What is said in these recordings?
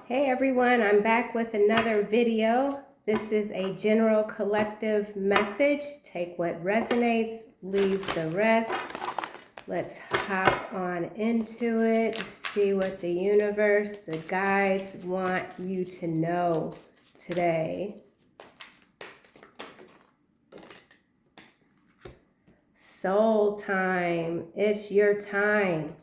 Hey everyone, I'm back with another video. This is a general collective message. Take what resonates, leave the rest. Let's hop on into it, see what the universe, the guides want you to know today. Soul time, it's your time.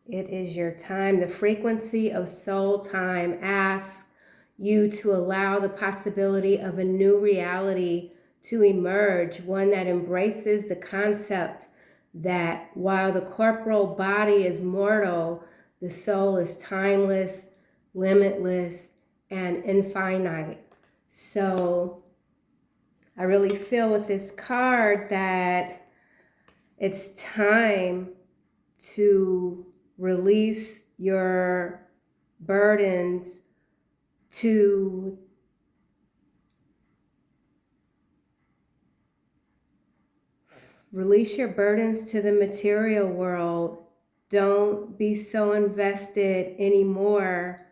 It is your time. The frequency of soul time asks you to allow the possibility of a new reality to emerge, one that embraces the concept that while the corporal body is mortal, the soul is timeless, limitless, and infinite. So I really feel with this card that it's time to release your burdens to the material world. Don't be so invested anymore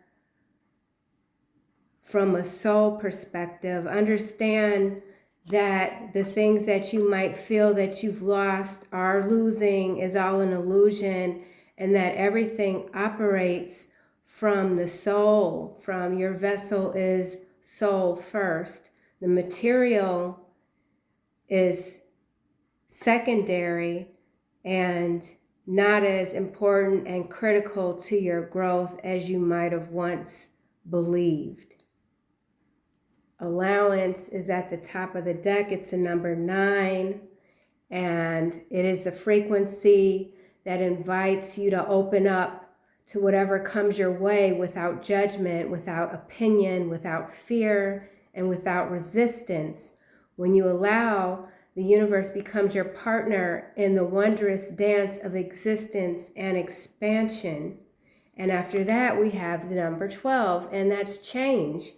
from a soul perspective. Understand that the things that you might feel that you've lost are losing is all an illusion, and that everything operates from the soul, from your vessel is soul first. The material is secondary and not as important and critical to your growth as you might have once believed. Allowance is at the top of the deck. It's a number 9, and it is a frequency that invites you to open up to whatever comes your way without judgment, without opinion, without fear, and without resistance. When you allow, the universe becomes your partner in the wondrous dance of existence and expansion. And after that, we have the number 12, and that's change.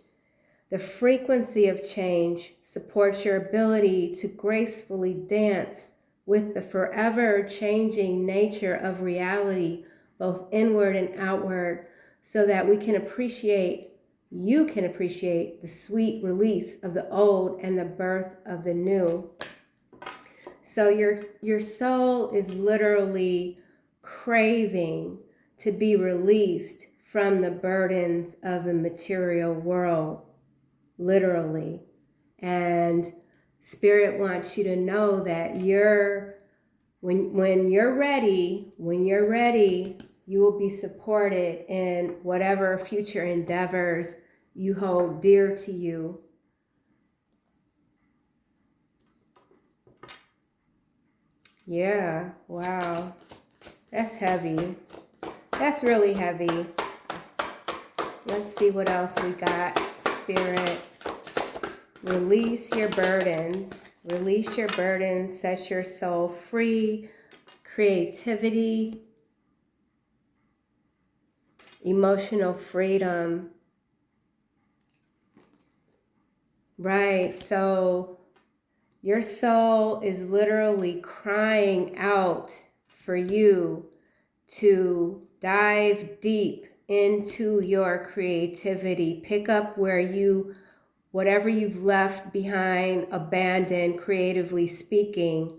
The frequency of change supports your ability to gracefully dance with the forever changing nature of reality, both inward and outward, so that you can appreciate the sweet release of the old and the birth of the new. So your soul is literally craving to be released from the burdens of the material world. Literally. And Spirit wants you to know that when you're ready, you will be supported in whatever future endeavors you hold dear to you. Yeah, wow. That's heavy. That's really heavy. Let's see what else we got. Spirit, release your burdens. Release your burdens. Set your soul free. Creativity. Emotional freedom. Right. So your soul is literally crying out for you to dive deep into your creativity. Pick up whatever you've left behind, abandoned, creatively speaking,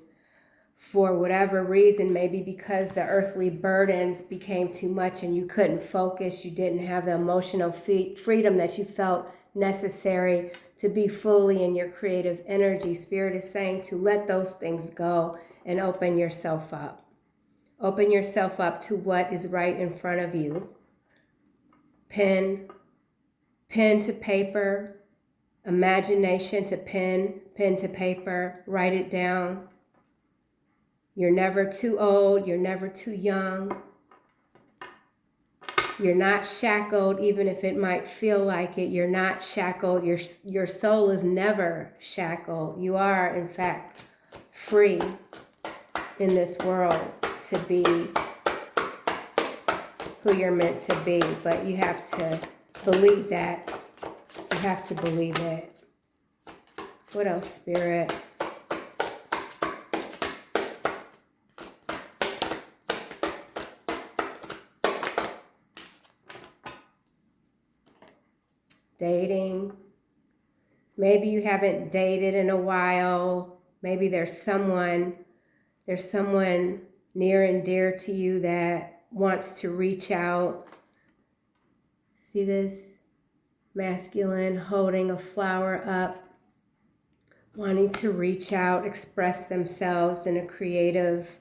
for whatever reason, maybe because the earthly burdens became too much and you couldn't focus, you didn't have the emotional freedom that you felt necessary to be fully in your creative energy. Spirit is saying to let those things go and open yourself up. Open yourself up to what is right in front of you. Pen to paper, imagination to pen to paper, write it down. You're never too old, you're never too young. You're not shackled, even if it might feel like it. You're not shackled. Your soul is never shackled. You are, in fact, free in this world to be who you're meant to be. But you have to believe that. You have to believe it. What else, Spirit? dating. Maybe you haven't dated in a while. Maybe there's someone near and dear to you that wants to reach out. See this masculine holding a flower up, wanting to reach out, express themselves in a creative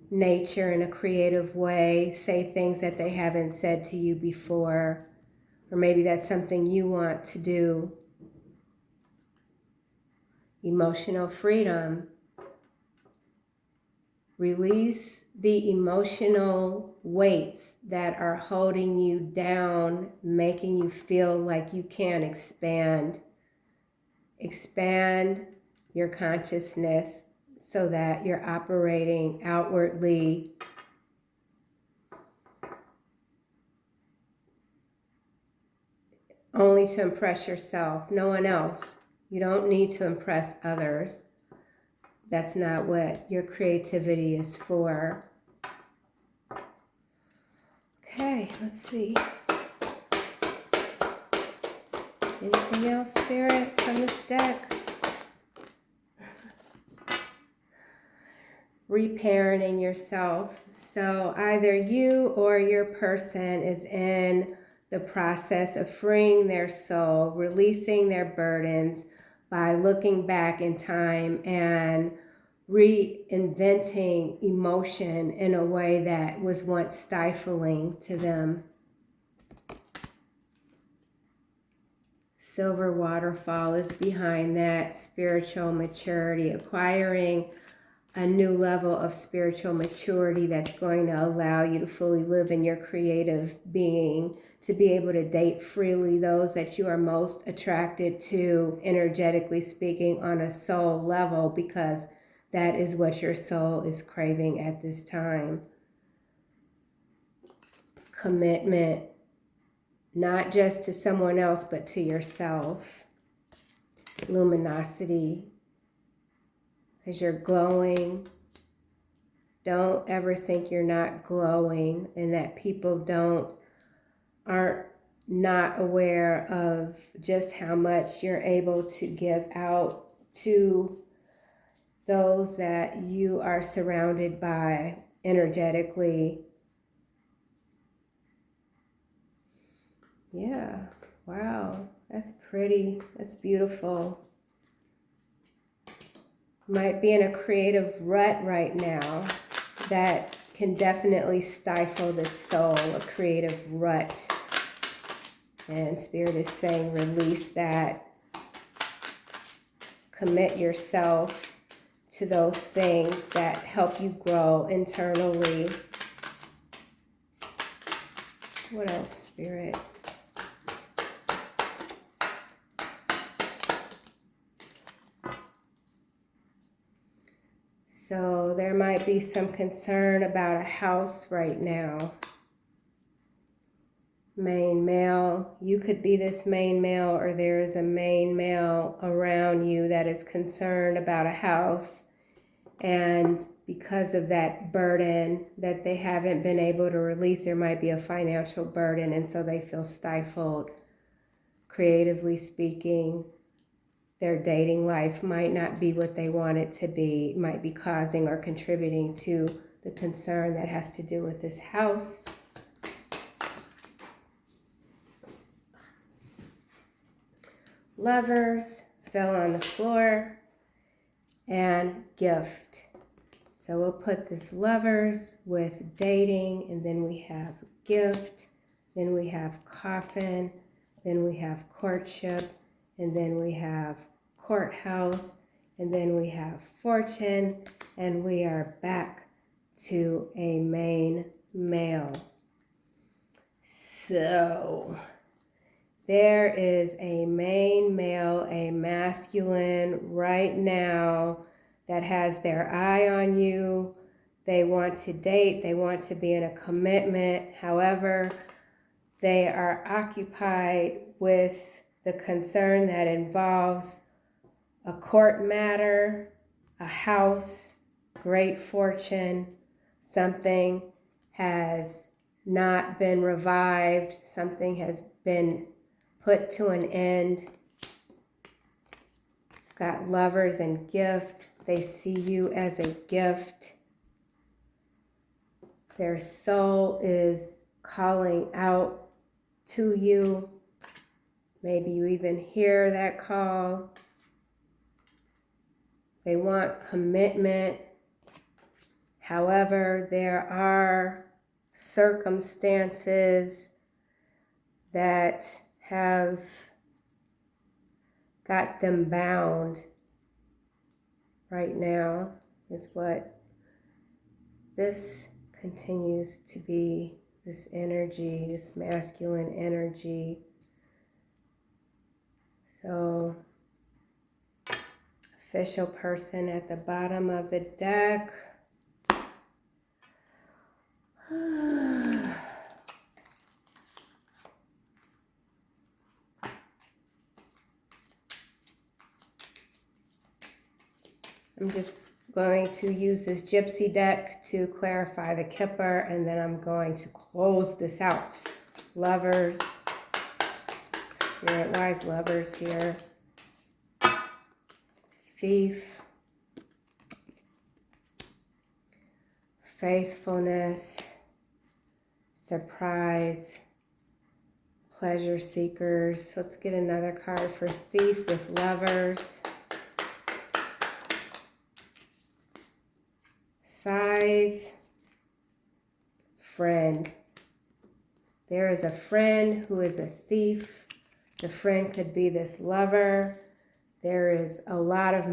nature, in a creative way, say things that they haven't said to you before, or maybe that's something you want to do. Emotional freedom. Release the emotional weights that are holding you down, making you feel like you can't expand. Expand your consciousness so that you're operating outwardly only to impress yourself, no one else. You don't need to impress others. That's not what your creativity is for. Okay, let's see. Anything else, Spirit, from this deck? Reparenting yourself. So either you or your person is in the process of freeing their soul, releasing their burdens by looking back in time and reinventing emotion in a way that was once stifling to them. Silver waterfall is behind that. Spiritual maturity, acquiring a new level of spiritual maturity that's going to allow you to fully live in your creative being, to be able to date freely those that you are most attracted to, energetically speaking, on a soul level, because that is what your soul is craving at this time. Commitment, not just to someone else, but to yourself. Luminosity, because you're glowing. Don't ever think you're not glowing and that people aren't not aware of just how much you're able to give out to those that you are surrounded by energetically. Yeah, wow, that's pretty, that's beautiful. Might be in a creative rut right now that can definitely stifle the soul, a creative rut. And Spirit is saying release that. Commit yourself to those things that help you grow internally. What else, Spirit? So there might be some concern about a house right now. Main male, you could be this main male, or there is a main male around you that is concerned about a house. And because of that burden that they haven't been able to release, there might be a financial burden, and so they feel stifled. Creatively speaking, their dating life might not be what they want it to be, might be causing or contributing to the concern that has to do with this house. Lovers, fell on the floor, and gift. So we'll put this lovers with dating, and then we have gift, then we have coffin, then we have courtship, and then we have courthouse, and then we have fortune, and we are back to a main male. So there is a main male, a masculine right now that has their eye on you. They want to date, they want to be in a commitment. However, they are occupied with the concern that involves a court matter, a house, great fortune, something has not been revived, something has been put to an end. Got Lovers and gift. They see you as a gift. Their soul is calling out to you. Maybe you even hear that call. They want commitment. However, there are circumstances that have got them bound right now, is what this continues to be, this energy, this masculine energy. So, official person at the bottom of the deck. I'm just going to use this gypsy deck to clarify the Kipper, and then I'm going to close this out. Lovers, Spirit-wise lovers here. Thief, faithfulness, surprise, pleasure seekers. Let's get another card for Thief with Lovers. Size, friend. There is a friend who is a thief. The friend could be this lover. There is a lot of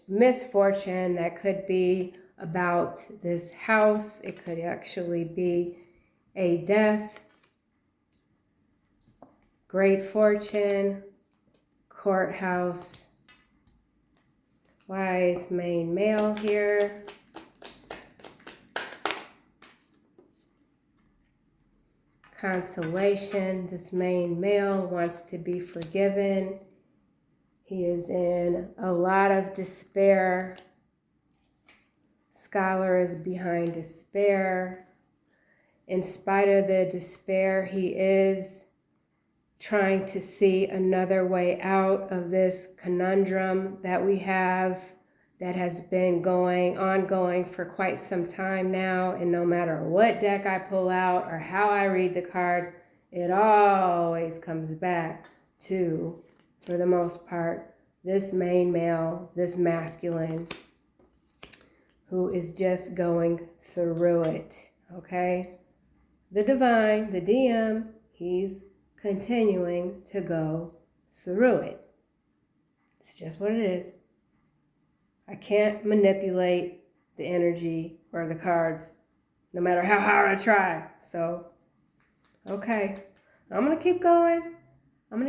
misfortune that could be about this house. It could actually be a death. Great fortune, courthouse, wise main male here. Consolation, this main male wants to be forgiven. He is in a lot of despair. Scholar is behind despair. In spite of the despair, he is trying to see another way out of this conundrum that we have, that has been ongoing for quite some time now. And no matter what deck I pull out or how I read the cards, it always comes back to, for the most part, this main male, this masculine, who is just going through it, okay? The divine, the DM, he's continuing to go through it. It's just what it is. I can't manipulate the energy or the cards, no matter how hard I try. So, okay, I'm gonna keep going. I'm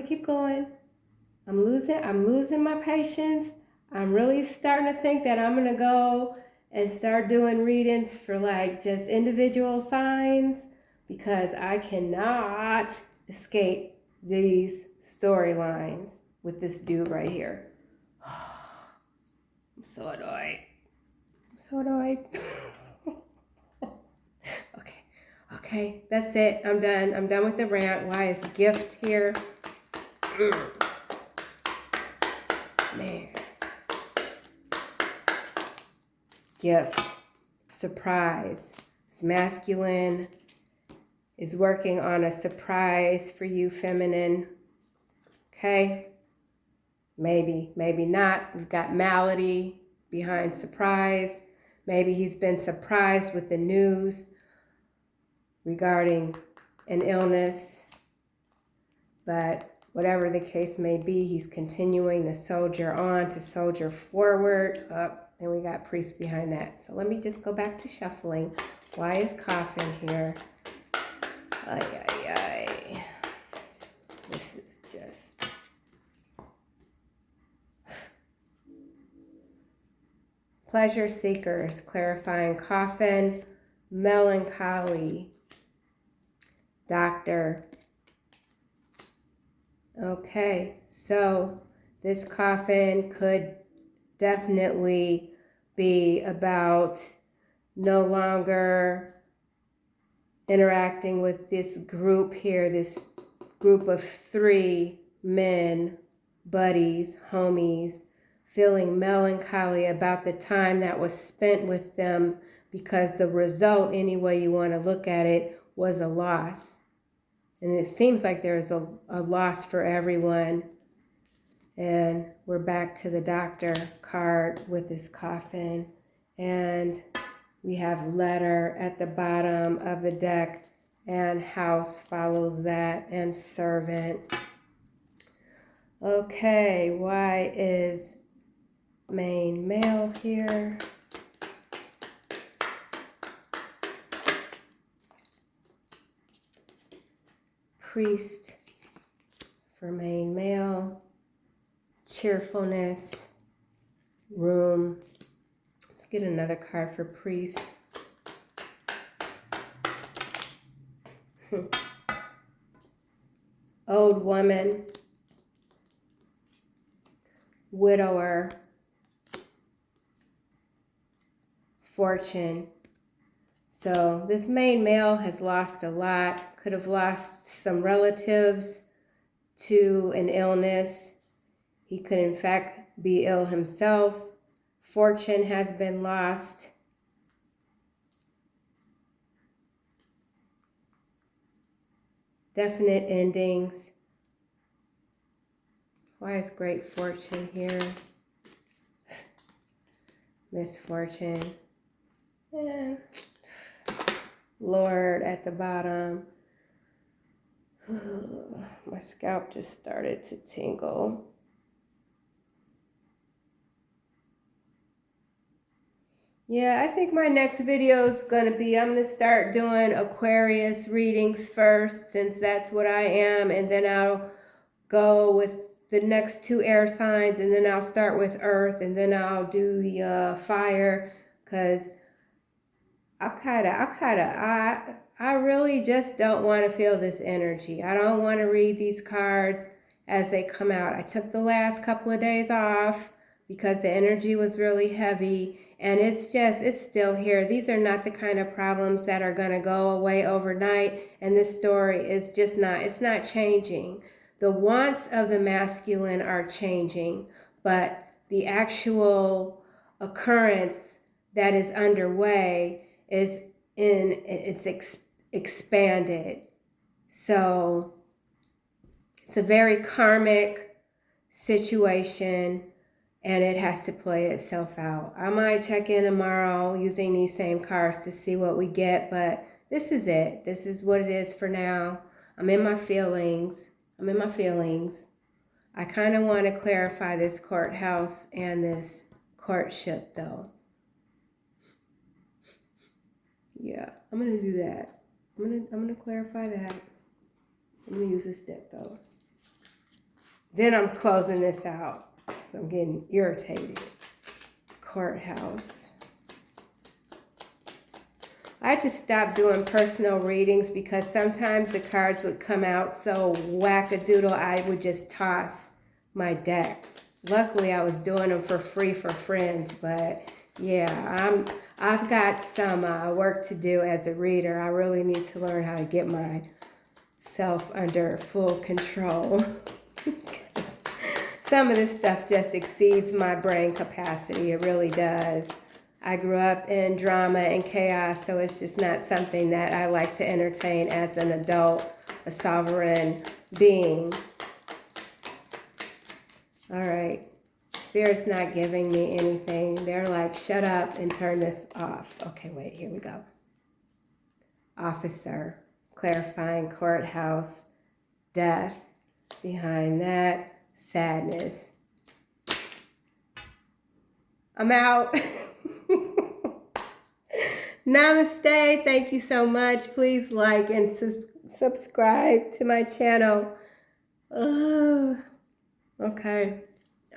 losing my patience. I'm really starting to think that I'm gonna go and start doing readings for like just individual signs, because I cannot escape these storylines with this dude right here. I'm so annoyed. Okay, that's it. I'm done with the rant. Why is gift here? Man. Gift. Surprise. It's masculine. Is working on a surprise for you, feminine. Okay? Maybe not. We've got malady behind surprise. Maybe he's been surprised with the news regarding an illness. But whatever the case may be, he's continuing to soldier on, to soldier forward. And we got priest behind that. So let me just go back to shuffling. Why is coffin here? Ay. This is just... Pleasure seekers, clarifying coffin, melancholy, doctor. Okay, so this coffin could definitely be about no longer interacting with this group here, this group of 3 men, buddies, homies, feeling melancholy about the time that was spent with them because the result, any way you want to look at it, was a loss. And it seems like there's a loss for everyone. And we're back to the doctor card with his coffin. And we have letter at the bottom of the deck, and house follows that, and servant. Okay, why is main male here? Priest for main male. Cheerfulness. Room. Let's get another card for priest. Old woman. Widower. Fortune. So this main male has lost a lot. Could have lost some relatives to an illness. He could in fact be ill himself. Fortune has been lost. Definite endings. Why is great fortune here? Misfortune. And Lord at the bottom. My scalp just started to tingle. Yeah, I think my next video is going to be, I'm going to start doing Aquarius readings first, since that's what I am, and then I'll go with the next two air signs, and then I'll start with earth, and then I'll do the fire, because I really just don't want to feel this energy. I don't want to read these cards as they come out. I took the last couple of days off because the energy was really heavy, and it's still here. These are not the kind of problems that are going to go away overnight, and this story is just not, it's not changing. The wants of the masculine are changing, but the actual occurrence that is underway is expanded. So it's a very karmic situation, and it has to play itself out. I might check in tomorrow using these same cards to see what we get, but this is it. This is what it is for now. I'm in my feelings. I kind of want to clarify this courthouse and this courtship, though. Yeah, I'm going to do that. I'm gonna clarify that. I'm going to use this deck, though. Then I'm closing this out. So I'm getting irritated. Courthouse. I had to stop doing personal readings because sometimes the cards would come out so wackadoodle I would just toss my deck. Luckily I was doing them for free for friends, but yeah, I've got some work to do as a reader. I really need to learn how to get myself under full control. Some of this stuff just exceeds my brain capacity. It really does. I grew up in drama and chaos, so it's just not something that I like to entertain as an adult, a sovereign being. All right. Spirit's not giving me anything. They're like, shut up and turn this off. Okay, wait, here we go. Officer, clarifying courthouse, death. Behind that, sadness. I'm out. Namaste. Thank you so much. Please like and subscribe to my channel. Okay.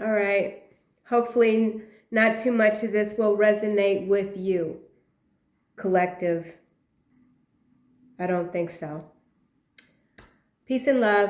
All right. Hopefully not too much of this will resonate with you. Collective. I don't think so. Peace and love.